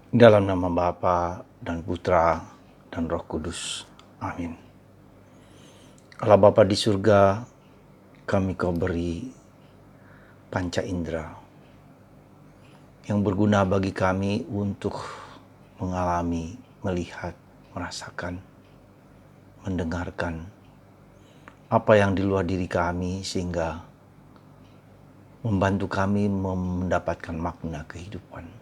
Dalam nama Bapa dan Putra dan Roh Kudus. Amin. Allah Bapa di surga, kami Kau beri panca indera yang berguna bagi kami untuk mengalami, melihat, merasakan, mendengarkan apa yang di luar diri kami sehingga membantu kami mendapatkan makna kehidupan.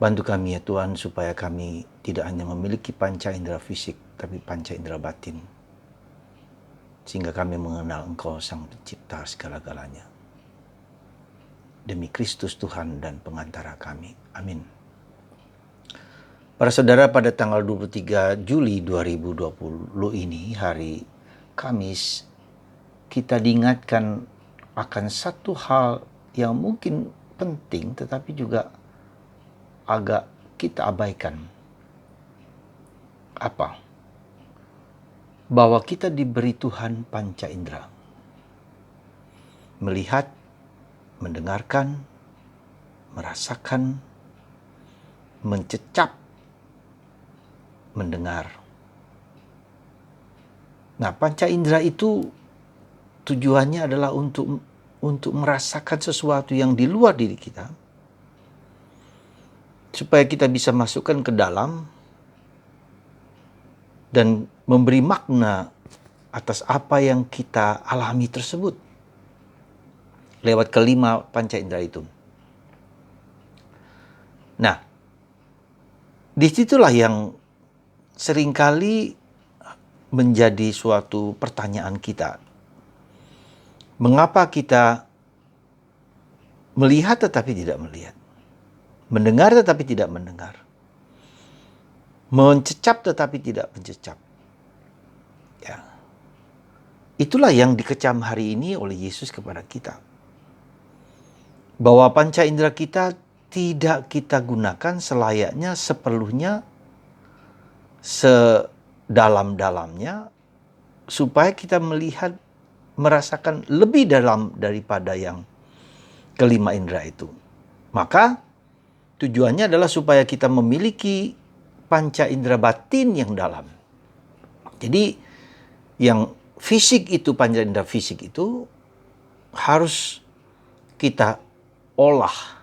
Bantu kami ya Tuhan supaya kami tidak hanya memiliki panca indera fisik tapi panca indera batin. Sehingga kami mengenal Engkau Sang Pencipta segala-galanya. Demi Kristus Tuhan dan pengantara kami. Amin. Para saudara, pada tanggal 23 Juli 2020 ini, hari Kamis, kita diingatkan akan satu hal yang mungkin penting tetapi juga agak kita abaikan. Apa? Bahwa kita diberi Tuhan panca indera. Melihat, mendengarkan, merasakan, mencecap, mendengar. Nah, panca indera itu tujuannya adalah untuk merasakan sesuatu yang di luar diri kita, supaya kita bisa masukkan ke dalam dan memberi makna atas apa yang kita alami tersebut lewat kelima panca indera itu. Nah, disitulah yang seringkali menjadi suatu pertanyaan kita. Mengapa kita melihat tetapi tidak melihat? Mendengar tetapi tidak mendengar. Mencecap tetapi tidak mencecap. Ya. Itulah yang dikecam hari ini oleh Yesus kepada kita. Bahwa panca indera kita tidak kita gunakan selayaknya, seperlunya, sedalam-dalamnya, supaya kita melihat, merasakan lebih dalam daripada yang kelima indera itu. Maka tujuannya adalah supaya kita memiliki panca indera batin yang dalam. Jadi yang fisik itu, panca indera fisik itu harus kita olah,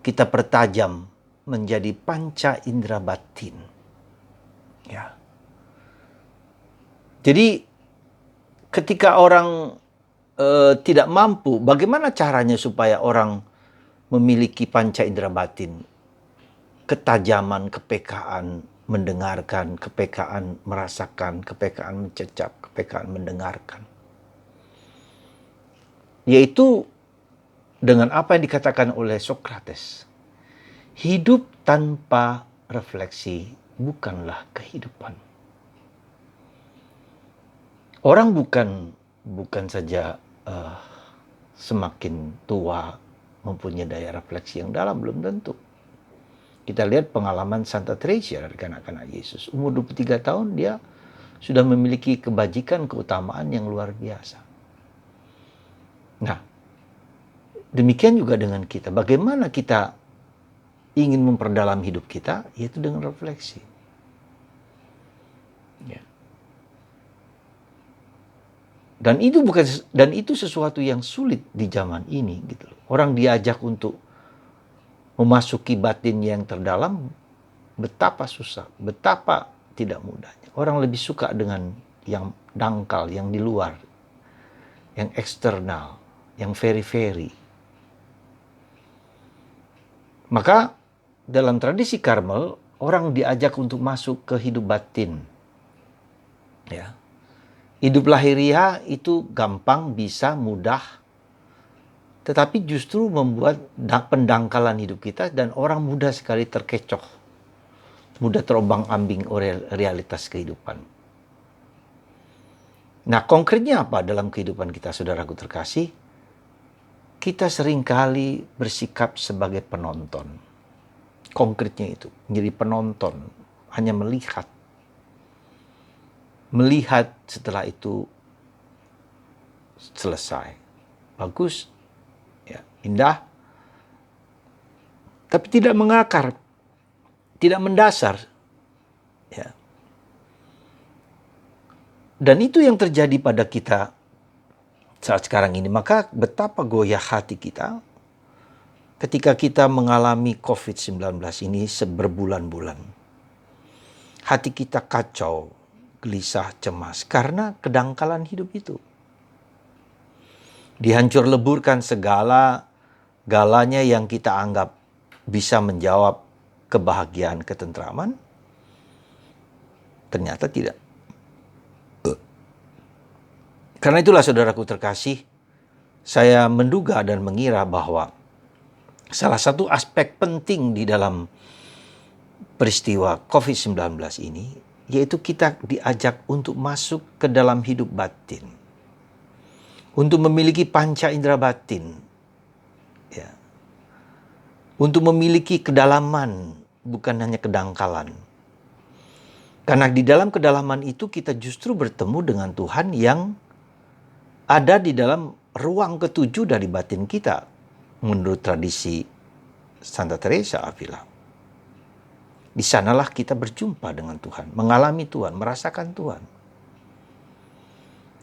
kita pertajam menjadi panca indera batin. Ya. Jadi ketika orang tidak mampu, bagaimana caranya supaya orang memiliki panca indera batin? Ketajaman, kepekaan mendengarkan, kepekaan merasakan, kepekaan mencecap, kepekaan mendengarkan. Yaitu dengan apa yang dikatakan oleh Sokrates. Hidup tanpa refleksi bukanlah kehidupan. Orang bukan saja semakin tua mempunyai daya refleksi yang dalam, belum tentu. Kita lihat pengalaman Santa Teresa dari kanak-kanak Yesus. Umur 23 tahun dia sudah memiliki kebajikan, keutamaan yang luar biasa. Nah, demikian juga dengan kita. Bagaimana kita ingin memperdalam hidup kita, yaitu dengan refleksi. Ya. Dan itu sesuatu yang sulit di zaman ini gitu. Orang diajak untuk memasuki batin yang terdalam, betapa susah, betapa tidak mudahnya. Orang lebih suka dengan yang dangkal, yang di luar, yang eksternal, yang very-very. Maka dalam tradisi Karmel, orang diajak untuk masuk ke hidup batin. Ya. Hidup lahiriah itu gampang, bisa, mudah. Tetapi justru membuat pendangkalan hidup kita dan orang mudah sekali terkecoh. Mudah terombang-ambing oleh realitas kehidupan. Nah, konkretnya apa dalam kehidupan kita, saudaraku terkasih? Kita seringkali bersikap sebagai penonton. Konkretnya itu, menjadi penonton, hanya melihat. Melihat, setelah itu selesai. Bagus, ya, indah. Tapi tidak mengakar, tidak mendasar. Ya. Dan itu yang terjadi pada kita saat sekarang ini. Maka betapa goyah hati kita ketika kita mengalami COVID-19 ini berbulan-bulan. Hati kita kacau, gelisah, cemas karena kedangkalan hidup itu. Dihancur leburkan galanya yang kita anggap bisa menjawab kebahagiaan, ketentraman, ternyata tidak. Karena itulah saudaraku terkasih, saya menduga dan mengira bahwa salah satu aspek penting di dalam peristiwa COVID-19 ini, yaitu kita diajak untuk masuk ke dalam hidup batin. Untuk memiliki panca indera batin. Ya. Untuk memiliki kedalaman, bukan hanya kedangkalan. Karena di dalam kedalaman itu kita justru bertemu dengan Tuhan yang ada di dalam ruang ketujuh dari batin kita. Menurut tradisi Santa Teresa Avila. Di sanalah kita berjumpa dengan Tuhan, mengalami Tuhan, merasakan Tuhan.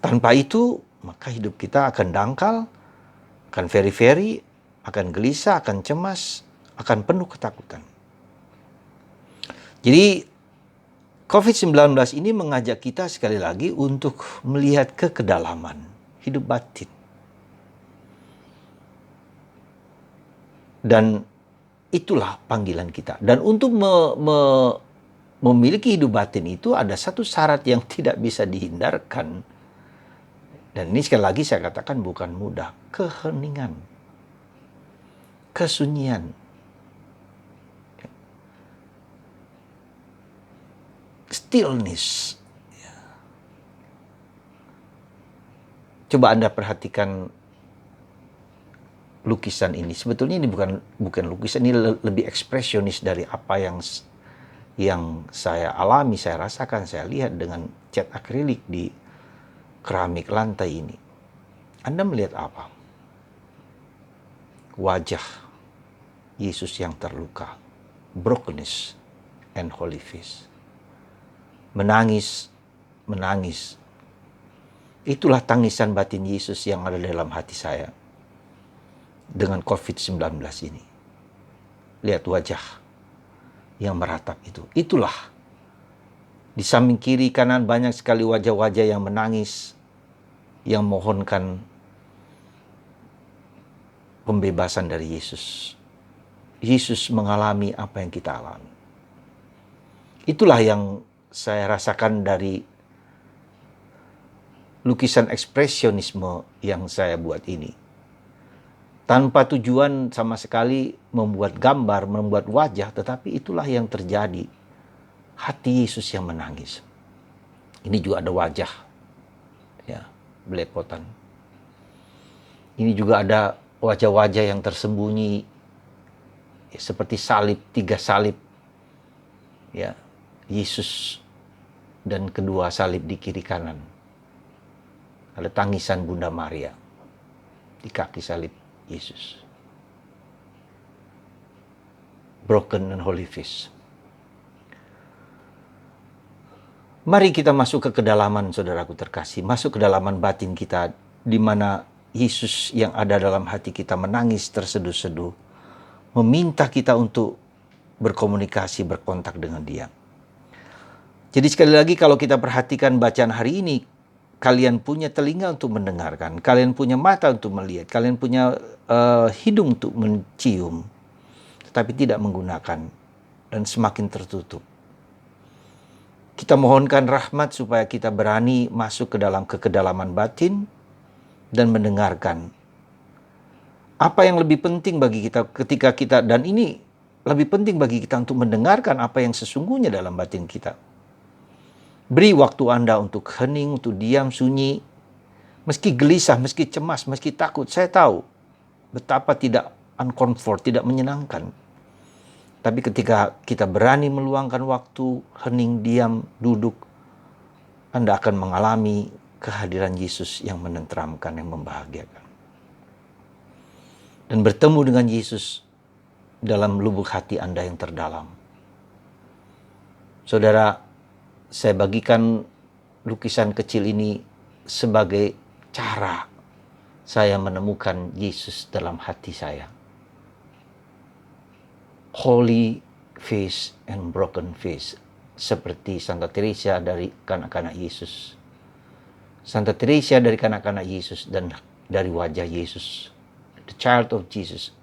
Tanpa itu, maka hidup kita akan dangkal, akan very-very, akan gelisah, akan cemas, akan penuh ketakutan. Jadi, COVID-19 ini mengajak kita sekali lagi untuk melihat ke kedalaman hidup batin. Dan itulah panggilan kita. Dan untuk memiliki hidup batin itu ada satu syarat yang tidak bisa dihindarkan. Dan ini sekali lagi saya katakan bukan mudah. Keheningan. Kesunyian. Stillness. Coba Anda perhatikan lukisan ini. Sebetulnya ini bukan lukisan, ini lebih ekspresionis dari apa yang saya alami, saya rasakan, saya lihat dengan cat akrilik di keramik lantai ini. Anda melihat apa? Wajah Yesus yang terluka, brokenness and holy face. Menangis. Itulah tangisan batin Yesus yang ada dalam hati saya dengan COVID-19 ini. Lihat wajah yang meratap itu. Itulah. Di samping kiri kanan banyak sekali wajah-wajah yang menangis, yang mohonkan pembebasan dari Yesus. Yesus mengalami apa yang kita alami. Itulah yang saya rasakan dari lukisan ekspresionisme yang saya buat ini. Tanpa tujuan sama sekali membuat gambar, membuat wajah, tetapi itulah yang terjadi. Hati Yesus yang menangis. Ini juga ada wajah, ya, belepotan. Ini juga ada wajah-wajah yang tersembunyi, ya, seperti salib, 3 salib, ya, Yesus dan kedua salib di kiri kanan. Ada tangisan Bunda Maria di kaki salib Yesus. Broken and holy face. Mari kita masuk ke kedalaman, saudaraku terkasih. Masuk ke dalaman batin kita, di mana Yesus yang ada dalam hati kita menangis terseduh-seduh. Meminta kita untuk berkomunikasi, berkontak dengan Dia. Jadi sekali lagi kalau kita perhatikan bacaan hari ini, kalian punya telinga untuk mendengarkan, kalian punya mata untuk melihat, kalian punya hidung untuk mencium, tetapi tidak menggunakan dan semakin tertutup. Kita mohonkan rahmat supaya kita berani masuk ke kedalaman batin dan mendengarkan. Apa yang lebih penting bagi kita ketika kita, dan ini lebih penting bagi kita untuk mendengarkan apa yang sesungguhnya dalam batin kita. Beri waktu Anda untuk hening, untuk diam, sunyi. Meski gelisah, meski cemas, meski takut. Saya tahu betapa tidak uncomfort, tidak menyenangkan. Tapi ketika kita berani meluangkan waktu, hening, diam, duduk, Anda akan mengalami kehadiran Yesus yang menenteramkan, yang membahagiakan. Dan bertemu dengan Yesus dalam lubuk hati Anda yang terdalam. Saudara, saya bagikan lukisan kecil ini sebagai cara saya menemukan Yesus dalam hati saya. Holy face and broken face, seperti Santa Teresa dari kanak-kanak Yesus. Santa Teresa dari kanak-kanak Yesus dan dari wajah Yesus. The child of Jesus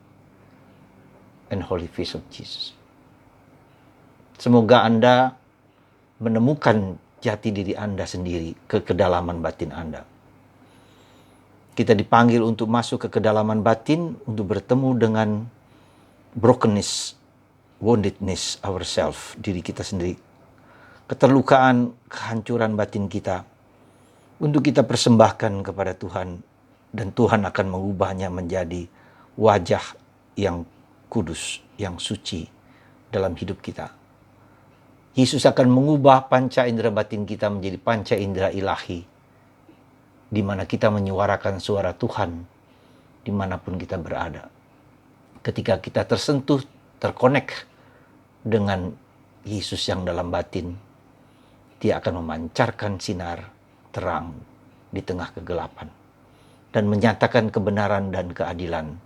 and holy face of Jesus. Semoga Anda menemukan jati diri Anda sendiri ke kedalaman batin Anda. Kita dipanggil untuk masuk ke kedalaman batin, untuk bertemu dengan brokenness, woundedness ourselves, diri kita sendiri. Keterlukaan, kehancuran batin kita, untuk kita persembahkan kepada Tuhan, dan Tuhan akan mengubahnya menjadi wajah yang kudus, yang suci dalam hidup kita. Yesus akan mengubah panca indera batin kita menjadi panca indera ilahi, di mana kita menyuarakan suara Tuhan dimanapun kita berada. Ketika kita tersentuh, terkonek dengan Yesus yang dalam batin, Dia akan memancarkan sinar terang di tengah kegelapan dan menyatakan kebenaran dan keadilan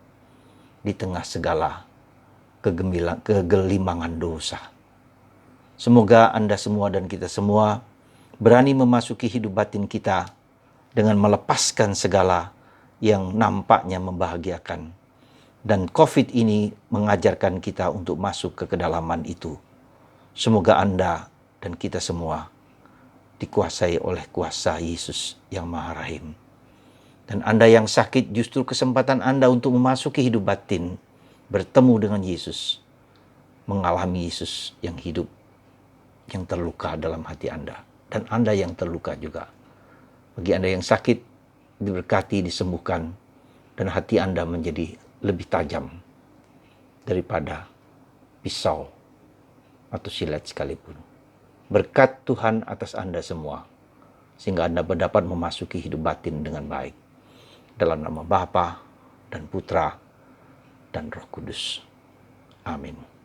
di tengah segala kegelimangan dosa. Semoga Anda semua dan kita semua berani memasuki hidup batin kita dengan melepaskan segala yang nampaknya membahagiakan. Dan COVID ini mengajarkan kita untuk masuk ke kedalaman itu. Semoga Anda dan kita semua dikuasai oleh kuasa Yesus yang Maha Rahim. Dan Anda yang sakit, justru kesempatan Anda untuk memasuki hidup batin, bertemu dengan Yesus, mengalami Yesus yang hidup, yang terluka dalam hati Anda. Dan Anda yang terluka juga. Bagi Anda yang sakit, diberkati, disembuhkan, dan hati Anda menjadi lebih tajam daripada pisau atau silet sekalipun. Berkat Tuhan atas Anda semua, sehingga Anda dapat memasuki hidup batin dengan baik. Dalam nama Bapa dan Putra dan Roh Kudus. Amin.